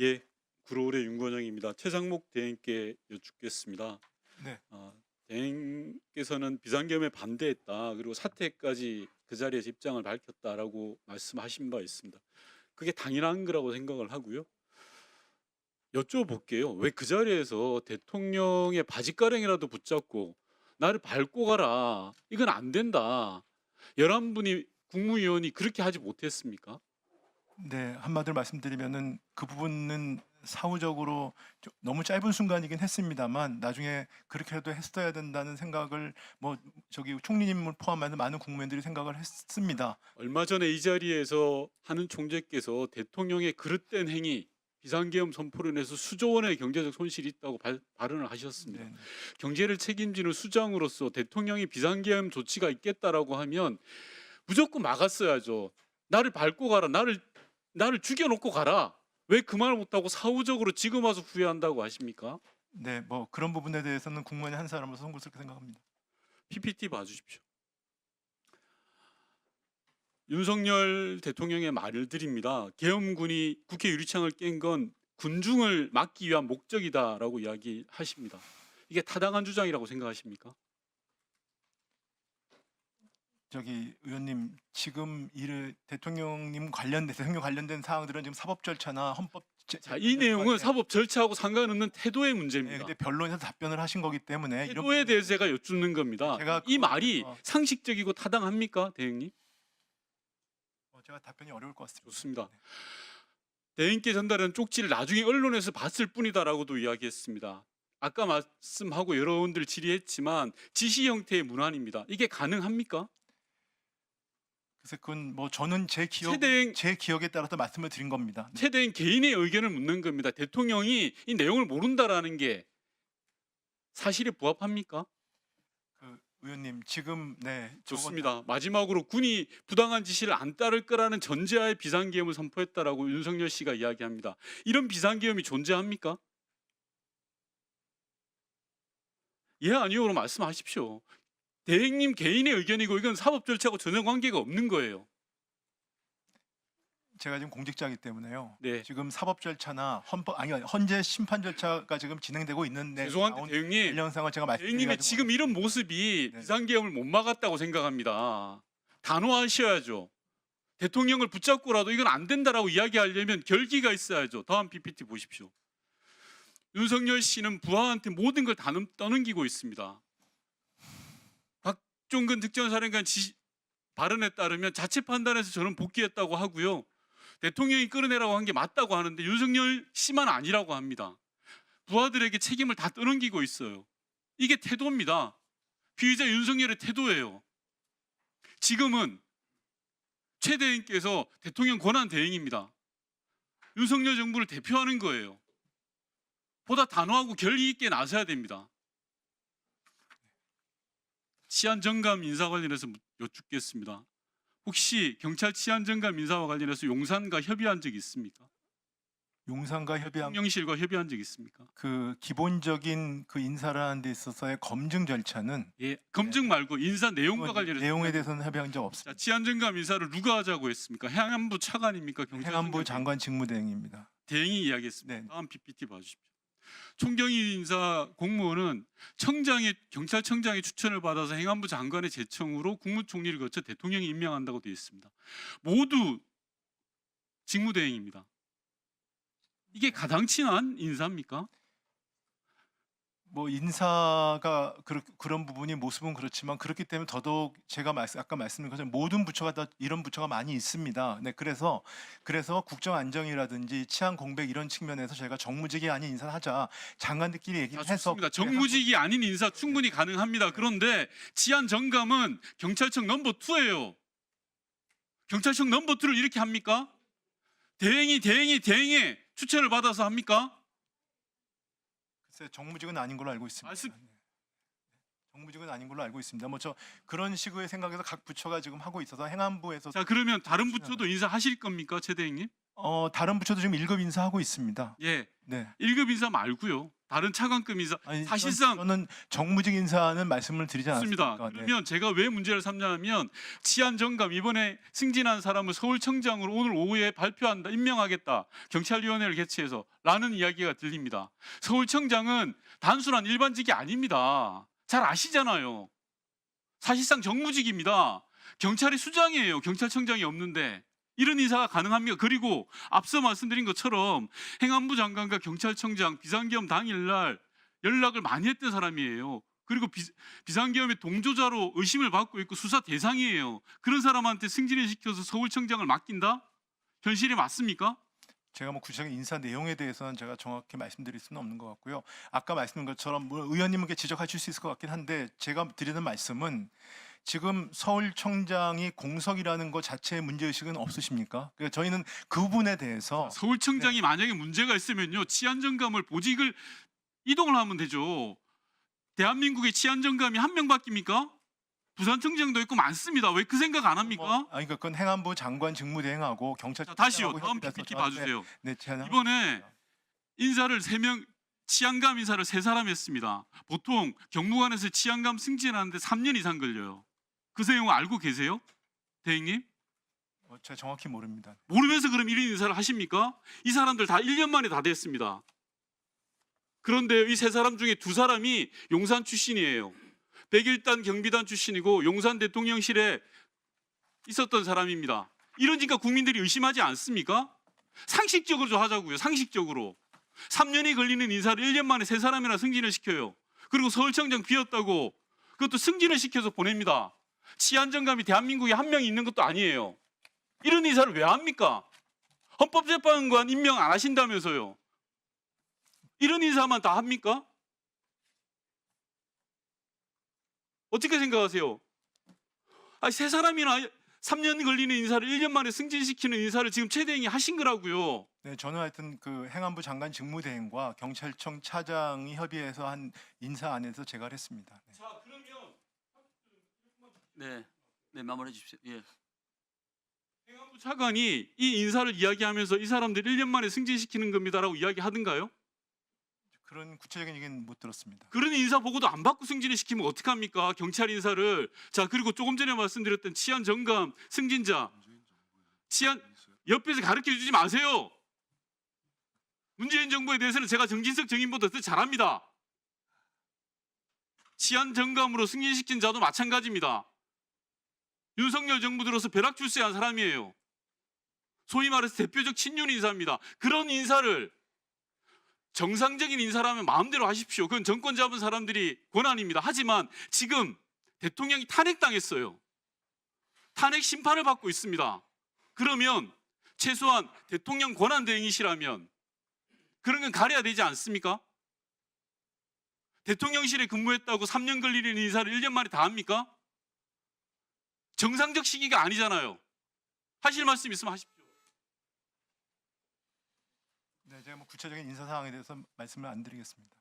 예, 구로울의 윤건영입니다. 최상목 대행께 여쭙겠습니다. 네. 대행께서는 비상계엄에 반대했다. 그리고 사퇴까지 그 자리에서 입장을 밝혔다라고 말씀하신 바 있습니다. 그게 당연한 거라고 생각을 하고요. 여쭤볼게요. 왜 그 자리에서 대통령의 바짓가랑이라도 붙잡고 나를 밟고 가라. 이건 안 된다. 11분이 국무위원이 그렇게 하지 못했습니까? 네, 한마디로 말씀드리면은 그 부분은 사후적으로 너무 짧은 순간이긴 했습니다만 나중에 그렇게라도 했어야 된다는 생각을 저기 총리님을 포함하는 많은 국민들이 생각을 했습니다. 얼마 전에 이 자리에서 하는 총재께서 대통령의 그릇된 행위, 비상계엄 선포로 인해서 수조 원의 경제적 손실이 있다고 발언을 하셨습니다. 네, 경제를 책임지는 수장으로서 대통령이 비상계엄 조치가 있겠다라고 하면 무조건 막았어야죠. 나를 밟고 가라, 나를 죽여놓고 가라. 왜 그 말 못하고 사후적으로 지금 와서 후회한다고 하십니까? 네, 뭐 그런 부분에 대해서는 국민의 한 사람으로서 송구스럽게 생각합니다. PPT 봐주십시오. 윤석열 대통령의 말들입니다. 계엄군이 국회 유리창을 깬 건 군중을 막기 위한 목적이다라고 이야기하십니다. 이게 타당한 주장이라고 생각하십니까? 저기 의원님, 지금 대통령 관련된 사항들은 지금 사법 절차나 헌법 자, 이 내용은 사법 절차하고 상관없는 태도의 네, 문제입니다. 근데 변론에서 답변을 하신 거기 때문에 태도에 대해서 제가 여쭙는 겁니다. 제가 이 그거에 말이 대해서 상식적이고 타당합니까, 대행님? 제가 답변이 어려울 것 같습니다. 좋습니다. 네. 대행께 전달한 쪽지를 나중에 언론에서 봤을 뿐이다라고도 이야기했습니다. 아까 말씀하고 여러분들 질의했지만 지시 형태의 문안입니다. 이게 가능합니까? 그래서 그건 저는 제 기억에 따라서 말씀을 드린 겁니다. 네. 최대한 개인의 의견을 묻는 겁니다. 대통령이 이 내용을 모른다라는 게 사실에 부합합니까? 그 의원님, 지금 좋습니다. 마지막으로 군이 부당한 지시를 안 따를 거라는 전제하에 비상계엄을 선포했다라고 윤석열 씨가 이야기합니다. 이런 비상계엄이 존재합니까? 예 아니오로 말씀하십시오. 대행님 개인의 의견이고 이건 사법 절차하고 전혀 관계가 없는 거예요. 제가 지금 공직자이기 때문에요. 네. 지금 사법 절차나 헌재 심판 절차가 지금 진행되고 있는데 죄송한데 대행님, 관련 사항을 제가 대행님의 말씀드리가지고 지금 이런 모습이 네. 비상계엄을 못 막았다고 생각합니다. 단호하셔야죠. 대통령을 붙잡고라도 이건 안 된다라고 이야기하려면 결기가 있어야죠. 다음 PPT 보십시오. 윤석열 씨는 부하한테 모든 걸 다 떠넘기고 있습니다. 박종근 특전사령관 발언에 따르면 자체 판단해서 저는 복귀했다고 하고요. 대통령이 끌어내라고 한 게 맞다고 하는데 윤석열 씨만 아니라고 합니다. 부하들에게 책임을 다 떠넘기고 있어요. 이게 태도입니다. 피의자 윤석열의 태도예요. 지금은 최 대행께서 대통령 권한 대행입니다. 윤석열 정부를 대표하는 거예요. 보다 단호하고 결의 있게 나서야 됩니다. 치안 정감 인사 관련해서 여쭙겠습니다. 혹시 경찰 치안 정감 인사와 관련해서 용산과 협의한 적 있습니까? 용산과 협의한 대통령실과 협의한 적 있습니까? 그 기본적인 그 인사를 하는 데 있어서의 검증 절차는 예, 검증 말고 인사 내용과 관련해서 내용에 대해서는 협의한 적 자, 없습니다. 치안 정감 인사를 누가 하자고 했습니까? 행안부 차관입니까? 행안부 장관 직무대행입니다. 대행이 이야기했습니다. 네. 다음 PPT 봐주십시오. 총경위 인사 공무원은 경찰청장의 추천을 받아서 행안부 장관의 제청으로 국무총리를 거쳐 대통령이 임명한다고 되어 있습니다. 모두 직무대행입니다. 이게 가당치한 인사입니까? 인사가 그런 부분이 모습은 그렇지만 그렇기 때문에 더더욱 제가 아까 말씀드린 것처럼 모든 부처가 다 이런 부처가 많이 있습니다. 네, 그래서 국정 안정이라든지 치안 공백 이런 측면에서 저희가 정무직이 아닌 인사를 하자 장관들끼리 얘기를 해서 좋습니다. 정무직이 아닌 인사 충분히 가능합니다. 그런데 치안 정감은 경찰청 넘버 2예요. 경찰청 넘버 2를 이렇게 합니까? 대행의 추천을 받아서 합니까? 글쎄, 정무직은 아닌 걸로 알고 있습니다. 말씀- 네. 정무직은 아닌 걸로 알고 있습니다. 그런 식의 생각에서 각 부처가 지금 하고 있어서 행안부에서 자, 그러면 다른 부처도 인사하실 겁니까, 최 대행님? 다른 부처도 지금 1급 인사하고 있습니다. 예, 네. 1급 인사 말고요. 다른 차관급 인사 아니, 사실상 저는 정무직 인사는 말씀을 드리지 좋습니다. 않았습니까? 네. 그러면 제가 왜 문제를 삼냐면 치안정감 이번에 승진한 사람을 서울청장으로 오늘 오후에 발표한다, 임명하겠다, 경찰위원회를 개최해서 라는 이야기가 들립니다. 서울청장은 단순한 일반직이 아닙니다. 잘 아시잖아요. 사실상 정무직입니다. 경찰이 수장이에요. 경찰청장이 없는데 이런 인사가 가능합니까? 그리고 앞서 말씀드린 것처럼 행안부 장관과 경찰청장 비상계엄 당일날 연락을 많이 했던 사람이에요. 그리고 비상계엄의 동조자로 의심을 받고 있고 수사 대상이에요. 그런 사람한테 승진을 시켜서 서울청장을 맡긴다? 현실이 맞습니까? 제가 뭐 구체적인 인사 내용에 대해서는 제가 정확히 말씀드릴 수는 없는 것 같고요. 아까 말씀드린 것처럼 뭐 의원님께 지적하실 수 있을 것 같긴 한데 제가 드리는 말씀은 지금 서울청장이 공석이라는 것 자체의 문제의식은 없으십니까? 그러니까 저희는 그 부분에 대해서 서울청장이 만약에 문제가 있으면요, 치안정감을 보직을 이동을 하면 되죠. 대한민국의 치안정감이 한 명 바뀝니까? 부산청장도 있고 많습니다. 왜 그 생각 안 합니까? 그러니까 그건 행안부 장관 직무대행하고 경찰 자, 다시요. 다음 PPT 봐주세요. 네, 제가 이번에 인사를 3명, 치안감 인사를 3사람 했습니다. 보통 경무관에서 치안감 승진하는데 3년 이상 걸려요. 그 내용 알고 계세요? 대행님? 제가 정확히 모릅니다. 모르면서 그럼 1인 인사를 하십니까? 이 사람들 다 1년 만에 다 됐습니다. 그런데 이 3사람 중에 2사람이 용산 출신이에요. 101단 경비단 출신이고 용산 대통령실에 있었던 사람입니다. 이러니까 국민들이 의심하지 않습니까? 상식적으로 좀 하자고요. 상식적으로. 3년이 걸리는 인사를 1년 만에 3사람이나 승진을 시켜요. 그리고 서울청장 비었다고 그것도 승진을 시켜서 보냅니다. 치안정감이 대한민국에 한 명이 있는 것도 아니에요. 이런 인사를 왜 합니까? 헌법재판관 임명 안 하신다면서요. 이런 인사만 다 합니까? 어떻게 생각하세요? 3사람이나 3년 걸리는 인사를 1년 만에 승진시키는 인사를 지금 최대행이 하신 거라고요. 네, 저는 하여튼 그 행안부 장관 직무대행과 경찰청 차장이 협의해서 한 인사 안에서 제가 했습니다. 네. 자, 그러면 네, 마무리해 주십시오. 예. 행안부 차관이 이 인사를 이야기하면서 이 사람들 1년 만에 승진시키는 겁니다라고 이야기하던가요? 그런 구체적인 얘기는 못 들었습니다. 그런 인사 보고도 안 받고 승진을 시키면 어떡합니까? 경찰 인사를. 자, 그리고 조금 전에 말씀드렸던 치안 정감 승진자. 치안 옆에서 가르쳐 주지 마세요. 문재인 정부에 대해서는 제가 정진석 정인보다 더 잘합니다. 치안 정감으로 승진시킨 자도 마찬가지입니다. 윤석열 정부 들어서 벼락 출세한 사람이에요. 소위 말해서 대표적 친윤 인사입니다. 그런 인사를 정상적인 인사라면 마음대로 하십시오. 그건 정권 잡은 사람들이 권한입니다. 하지만 지금 대통령이 탄핵당했어요. 탄핵 심판을 받고 있습니다. 그러면 최소한 대통령 권한 대행이시라면 그런 건 가려야 되지 않습니까? 대통령실에 근무했다고 3년 걸리는 인사를 1년 만에 다 합니까? 정상적 시기가 아니잖아요. 하실 말씀 있으면 하십시오. 네, 제가 뭐 구체적인 인사 사항에 대해서 말씀을 안 드리겠습니다.